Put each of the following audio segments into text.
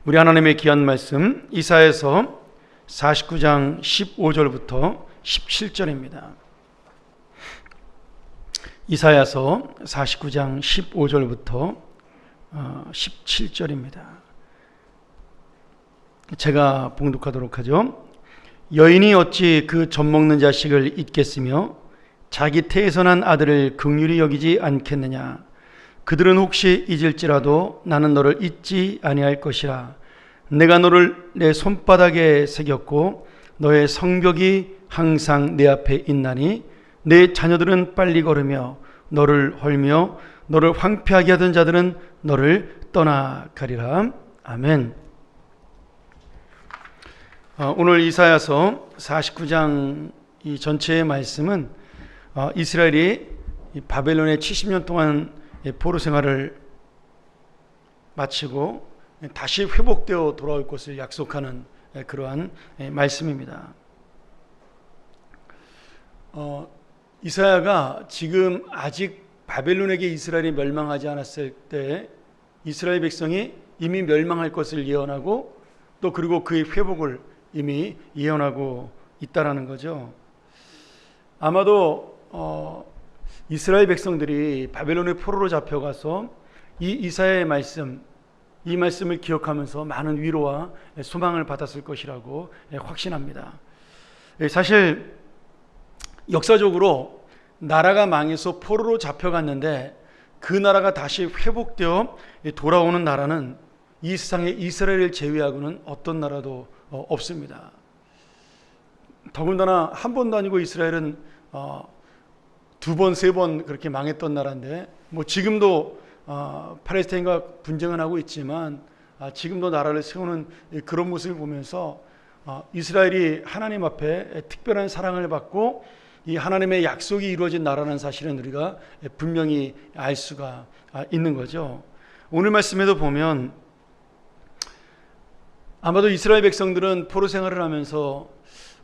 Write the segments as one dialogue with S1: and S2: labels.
S1: 우리 하나님의 귀한 말씀 이사야서 49장 15절부터 17절입니다. 이사야서 49장 15절부터 17절입니다. 제가 봉독하도록 하죠. 여인이 어찌 그 젖먹는 자식을 잊겠으며 자기 태에서 난 아들을 긍휼히 여기지 않겠느냐. 그들은 혹시 잊을지라도 나는 너를 잊지 아니할 것이라. 내가 너를 내 손바닥에 새겼고 너의 성벽이 항상 내 앞에 있나니 내 자녀들은 빨리 걸으며 너를 헐며 너를 황폐하게 하던 자들은 너를 떠나가리라. 아멘. 오늘 이사야서 49장 이 전체의 말씀은 이스라엘이 바벨론에 70년 동안 포로 생활을 마치고 다시 회복되어 돌아올 것을 약속하는 그러한 말씀입니다. 이사야가 지금 아직 바벨론에게 이스라엘이 멸망하지 않았을 때 이스라엘 백성이 이미 멸망할 것을 예언하고 또 그리고 그의 회복을 이미 예언하고 있다라는 거죠. 아마도 이스라엘 백성들이 바벨론의 포로로 잡혀가서 이 이사야의 말씀, 이 말씀을 기억하면서 많은 위로와 소망을 받았을 것이라고 확신합니다. 사실 역사적으로 나라가 망해서 포로로 잡혀갔는데 그 나라가 다시 회복되어 돌아오는 나라는 이 세상에 이스라엘을 제외하고는 어떤 나라도 없습니다. 더군다나 한 번도 아니고 이스라엘은 두 번, 세 번 그렇게 망했던 나라인데 지금도 팔레스타인과 분쟁은 하고 있지만 지금도 나라를 세우는 그런 모습을 보면서 이스라엘이 하나님 앞에 특별한 사랑을 받고 이 하나님의 약속이 이루어진 나라는 사실은 우리가 분명히 알 수가 있는 거죠. 오늘 말씀에도 보면 아마도 이스라엘 백성들은 포로 생활을 하면서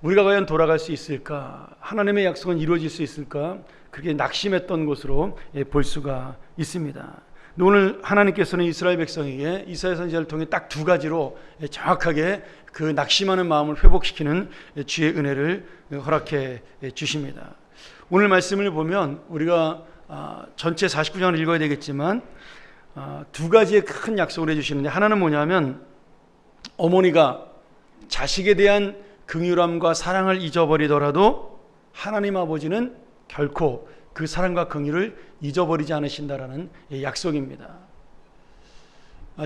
S1: 우리가 과연 돌아갈 수 있을까? 하나님의 약속은 이루어질 수 있을까? 그렇게 낙심했던 것으로 볼 수가 있습니다. 오늘 하나님께서는 이스라엘 백성에게 이사야 선지자를 통해 딱 두 가지로 정확하게 그 낙심하는 마음을 회복시키는 주의 은혜를 허락해 주십니다. 오늘 말씀을 보면 우리가 전체 49장을 읽어야 되겠지만 두 가지의 큰 약속을 해주시는데 하나는 뭐냐면 어머니가 자식에 대한 긍휼함과 사랑을 잊어버리더라도 하나님 아버지는 결코 그 사랑과 긍휼을 잊어버리지 않으신다라는 약속입니다.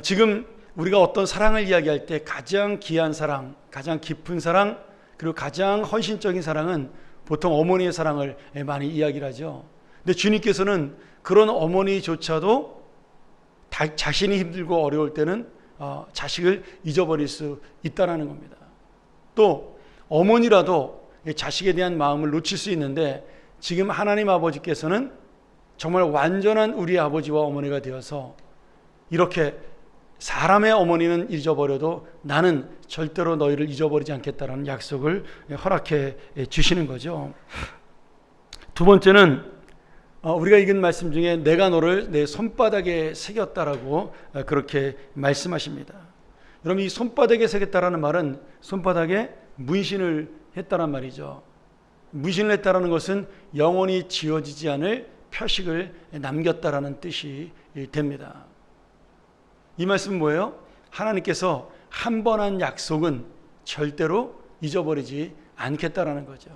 S1: 지금 우리가 어떤 사랑을 이야기할 때 가장 귀한 사랑, 가장 깊은 사랑, 그리고 가장 헌신적인 사랑은 보통 어머니의 사랑을 많이 이야기를 하죠. 근데 주님께서는 그런 어머니조차도 자신이 힘들고 어려울 때는 자식을 잊어버릴 수 있다는 겁니다. 또 어머니라도 자식에 대한 마음을 놓칠 수 있는데 지금 하나님 아버지께서는 정말 완전한 우리 아버지와 어머니가 되어서 이렇게 사람의 어머니는 잊어버려도 나는 절대로 너희를 잊어버리지 않겠다라는 약속을 허락해 주시는 거죠. 두 번째는 우리가 읽은 말씀 중에 내가 너를 내 손바닥에 새겼다라고 그렇게 말씀하십니다. 여러분 이 손바닥에 새겼다라는 말은 손바닥에 문신을 했다란 말이죠. 문신을 했다라는 것은 영원히 지워지지 않을 표식을 남겼다라는 뜻이 됩니다. 이 말씀은 뭐예요? 하나님께서 한 번 한 약속은 절대로 잊어버리지 않겠다라는 거죠.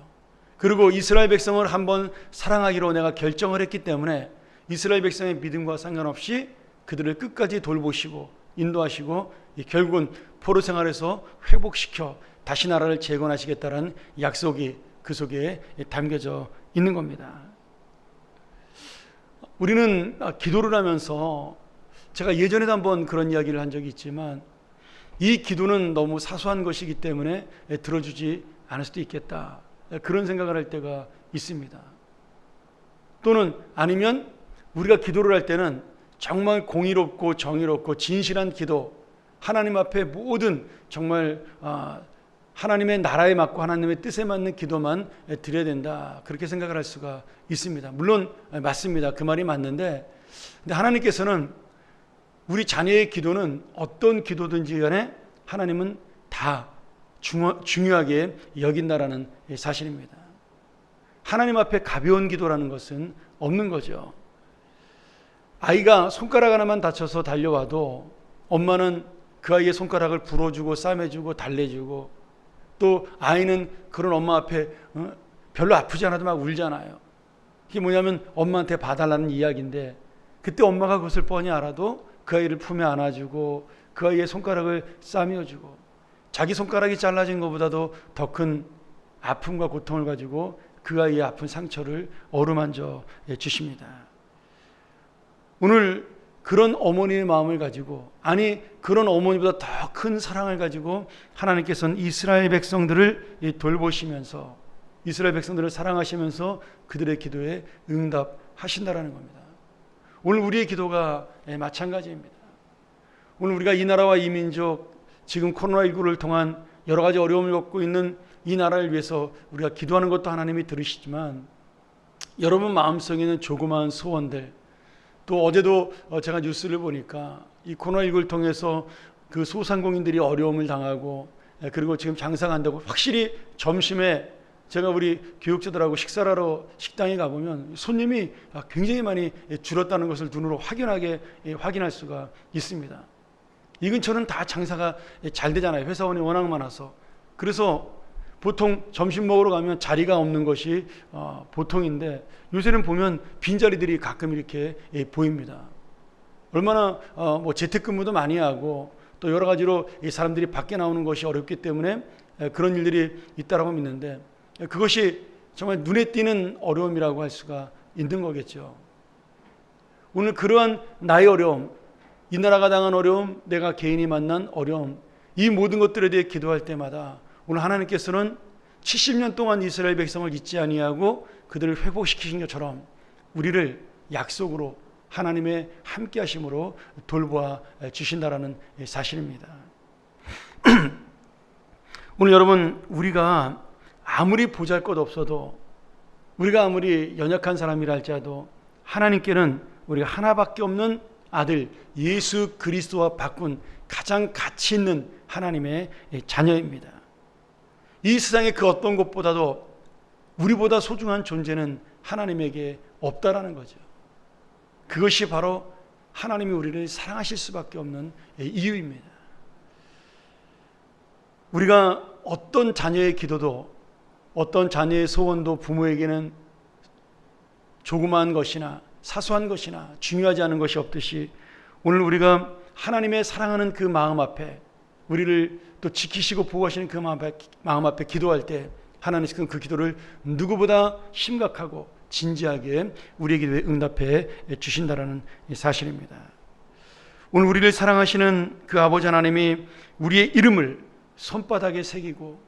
S1: 그리고 이스라엘 백성을 한번 사랑하기로 내가 결정을 했기 때문에 이스라엘 백성의 믿음과 상관없이 그들을 끝까지 돌보시고 인도하시고 결국은 포로 생활에서 회복시켜 다시 나라를 재건하시겠다는 약속이 그 속에 담겨져 있는 겁니다. 우리는 기도를 하면서 제가 예전에도 한번 그런 이야기를 한 적이 있지만 이 기도는 너무 사소한 것이기 때문에 들어주지 않을 수도 있겠다. 그런 생각을 할 때가 있습니다. 또는 아니면 우리가 기도를 할 때는 정말 공의롭고 정의롭고 진실한 기도, 하나님 앞에 모든 정말 하나님의 나라에 맞고 하나님의 뜻에 맞는 기도만 드려야 된다. 그렇게 생각을 할 수가 있습니다. 물론 맞습니다. 그 말이 맞는데 근데 하나님께서는 우리 자녀의 기도는 어떤 기도든지 간에 하나님은 다 중요하게 여긴다라는 사실입니다. 하나님 앞에 가벼운 기도라는 것은 없는 거죠. 아이가 손가락 하나만 다쳐서 달려와도 엄마는 그 아이의 손가락을 불어주고 싸매주고 달래주고, 또 아이는 그런 엄마 앞에 별로 아프지 않아도 막 울잖아요. 이게 뭐냐면 엄마한테 봐달라는 이야기인데, 그때 엄마가 그것을 뻔히 알아도 그 아이를 품에 안아주고 그 아이의 손가락을 싸매주고, 자기 손가락이 잘라진 것보다도 더 큰 아픔과 고통을 가지고 그 아이의 아픈 상처를 어루만져 주십니다. 오늘 그런 어머니의 마음을 가지고, 아니 그런 어머니보다 더 큰 사랑을 가지고 하나님께서는 이스라엘 백성들을 돌보시면서, 이스라엘 백성들을 사랑하시면서 그들의 기도에 응답하신다라는 겁니다. 오늘 우리의 기도가 마찬가지입니다. 오늘 우리가 이 나라와 이 민족, 지금 코로나19를 통한 여러 가지 어려움을 겪고 있는 이 나라를 위해서 우리가 기도하는 것도 하나님이 들으시지만, 여러분 마음속에 있는 조그마한 소원들, 또 어제도 제가 뉴스를 보니까 이 코로나19를 통해서 그 소상공인들이 어려움을 당하고, 그리고 지금 장사가 안 되고, 확실히 점심에 제가 우리 교육자들하고 식사를 하러 식당에 가보면 손님이 굉장히 많이 줄었다는 것을 눈으로 확인할 수가 있습니다. 이 근처는 다 장사가 잘 되잖아요. 회사원이 워낙 많아서. 그래서 보통 점심 먹으러 가면 자리가 없는 것이 보통인데, 요새는 보면 빈자리들이 가끔 이렇게 보입니다. 얼마나 뭐 재택근무도 많이 하고, 또 여러 가지로 이 사람들이 밖에 나오는 것이 어렵기 때문에 그런 일들이 있다라고 믿는데, 그것이 정말 눈에 띄는 어려움이라고 할 수가 있는 거겠죠. 오늘 그러한 나의 어려움, 이 나라가 당한 어려움, 내가 개인이 만난 어려움, 이 모든 것들에 대해 기도할 때마다 오늘 하나님께서는 70년 동안 이스라엘 백성을 잊지 아니하고 그들을 회복시키신 것처럼 우리를 약속으로 하나님의 함께 하심으로 돌보아 주신다라는 사실입니다. 오늘 여러분, 우리가 아무리 보잘것없어도, 우리가 아무리 연약한 사람이라 할지라도 하나님께는 우리가 하나밖에 없는 아들 예수 그리스도와 바꾼 가장 가치 있는 하나님의 자녀입니다. 이 세상의 그 어떤 것보다도 우리보다 소중한 존재는 하나님에게 없다라는 거죠. 그것이 바로 하나님이 우리를 사랑하실 수밖에 없는 이유입니다. 우리가 어떤 자녀의 기도도, 어떤 자녀의 소원도 부모에게는 조그마한 것이나 사소한 것이나 중요하지 않은 것이 없듯이, 오늘 우리가 하나님의 사랑하는 그 마음 앞에, 우리를 또 지키시고 보호하시는 그 마음 앞에 기도할 때 하나님께서는 그 기도를 누구보다 심각하고 진지하게 우리의 기도에 응답해 주신다라는 사실입니다. 오늘 우리를 사랑하시는 그 아버지 하나님이 우리의 이름을 손바닥에 새기고,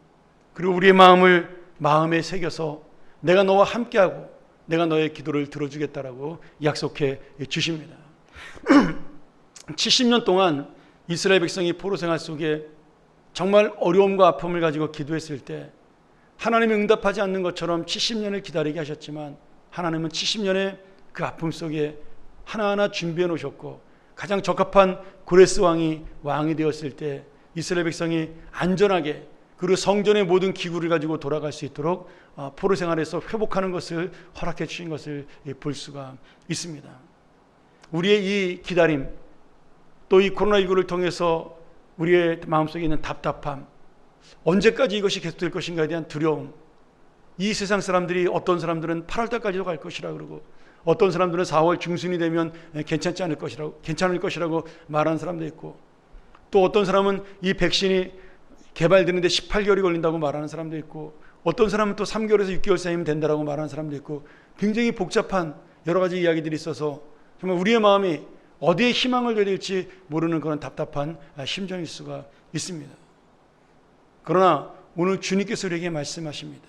S1: 그리고 우리의 마음을 마음에 새겨서 내가 너와 함께하고 내가 너의 기도를 들어주겠다라고 약속해 주십니다. 70년 동안 이스라엘 백성이 포로 생활 속에 정말 어려움과 아픔을 가지고 기도했을 때 하나님이 응답하지 않는 것처럼 70년을 기다리게 하셨지만, 하나님은 70년의 그 아픔 속에 하나하나 준비해 놓으셨고, 가장 적합한 고레스 왕이 되었을 때 이스라엘 백성이 안전하게, 그리고 성전의 모든 기구를 가지고 돌아갈 수 있도록 포로 생활에서 회복하는 것을 허락해 주신 것을 볼 수가 있습니다. 우리의 이 기다림, 또 이 코로나19를 통해서 우리의 마음속에 있는 답답함, 언제까지 이것이 계속될 것인가에 대한 두려움, 이 세상 사람들이, 어떤 사람들은 8월달까지도 갈 것이라 그러고, 어떤 사람들은 4월 중순이 되면 괜찮을 것이라고 말하는 사람도 있고, 또 어떤 사람은 이 백신이 개발되는데 18개월이 걸린다고 말하는 사람도 있고, 어떤 사람은 또 3개월에서 6개월 사이면 된다라고 말하는 사람도 있고, 굉장히 복잡한 여러 가지 이야기들이 있어서 정말 우리의 마음이 어디에 희망을 둬야 될지 모르는 그런 답답한 심정일 수가 있습니다. 그러나 오늘 주님께서 우리에게 말씀하십니다.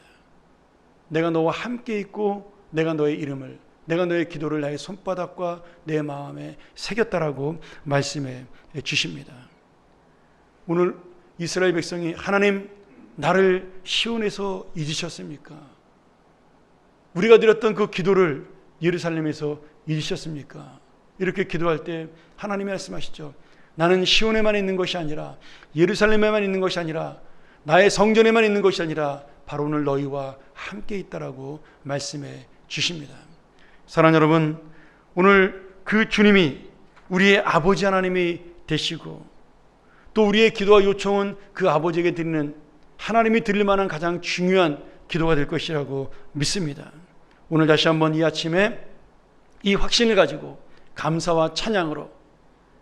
S1: 내가 너와 함께 있고 내가 너의 이름을, 내가 너의 기도를 나의 손바닥과 내 마음에 새겼다라고 말씀해 주십니다. 오늘 이스라엘 백성이 하나님, 나를 시온에서 잊으셨습니까? 우리가 드렸던 그 기도를 예루살렘에서 잊으셨습니까? 이렇게 기도할 때 하나님이 말씀하시죠. 나는 시온에만 있는 것이 아니라 예루살렘에만 있는 것이 아니라 나의 성전에만 있는 것이 아니라 바로 오늘 너희와 함께 있다라고 말씀해 주십니다. 사랑하는 여러분, 오늘 그 주님이 우리의 아버지 하나님이 되시고 또 우리의 기도와 요청은 그 아버지에게 드리는 하나님이 드릴 만한 가장 중요한 기도가 될 것이라고 믿습니다. 오늘 다시 한번 이 아침에 이 확신을 가지고 감사와 찬양으로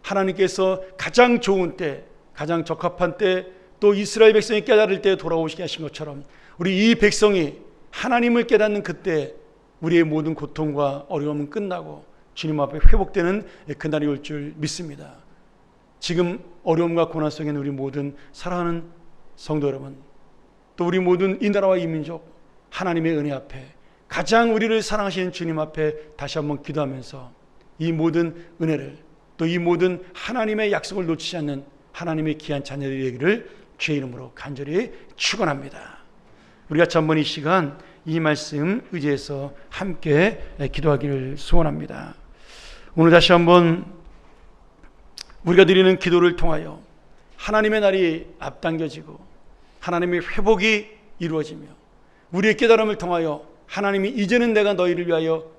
S1: 하나님께서 가장 좋은 때, 가장 적합한 때, 또 이스라엘 백성이 깨달을 때 돌아오시게 하신 것처럼 우리 이 백성이 하나님을 깨닫는 그때 우리의 모든 고통과 어려움은 끝나고 주님 앞에 회복되는 그날이 올 줄 믿습니다. 지금 어려움과 고난 속에 있는 우리 모든 사랑하는 성도 여러분, 또 우리 모든 이 나라와 이 민족, 하나님의 은혜 앞에 가장 우리를 사랑하시는 주님 앞에 다시 한번 기도하면서 이 모든 은혜를, 또 이 모든 하나님의 약속을 놓치지 않는 하나님의 귀한 자녀들이 되기를 주의 이름으로 간절히 축원합니다. 우리 같이 한번 이 시간 이 말씀 의지해서 함께 기도하기를 소원합니다. 오늘 다시 한번 우리가 드리는 기도를 통하여 하나님의 날이 앞당겨지고 하나님의 회복이 이루어지며 우리의 깨달음을 통하여 하나님이 이제는 내가 너희를 위하여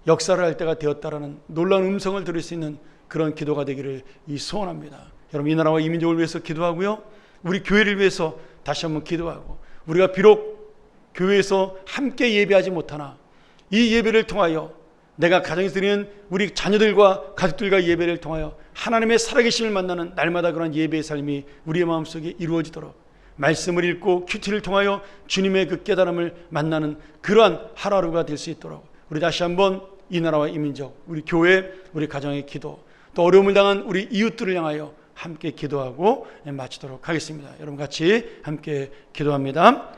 S1: 역사를 할 때가 되었다라는 놀라운 음성을 들을 수 있는 그런 기도가 되기를 소원합니다. 여러분, 이 나라와 이 민족을 위해서 기도하고요, 우리 교회를 위해서 다시 한번 기도하고, 우리가 비록 교회에서 함께 예배하지 못하나 이 예배를 통하여 내가 가정에서 드리는 우리 자녀들과 가족들과 예배를 통하여 하나님의 살아계심을 만나는 날마다 그런 예배의 삶이 우리의 마음속에 이루어지도록, 말씀을 읽고 큐티를 통하여 주님의 그 깨달음을 만나는 그러한 하루하루가 될 수 있도록 우리 다시 한번 이 나라와 이 민족, 우리 교회, 우리 가정의 기도, 또 어려움을 당한 우리 이웃들을 향하여 함께 기도하고 마치도록 하겠습니다. 여러분 같이 함께 기도합니다.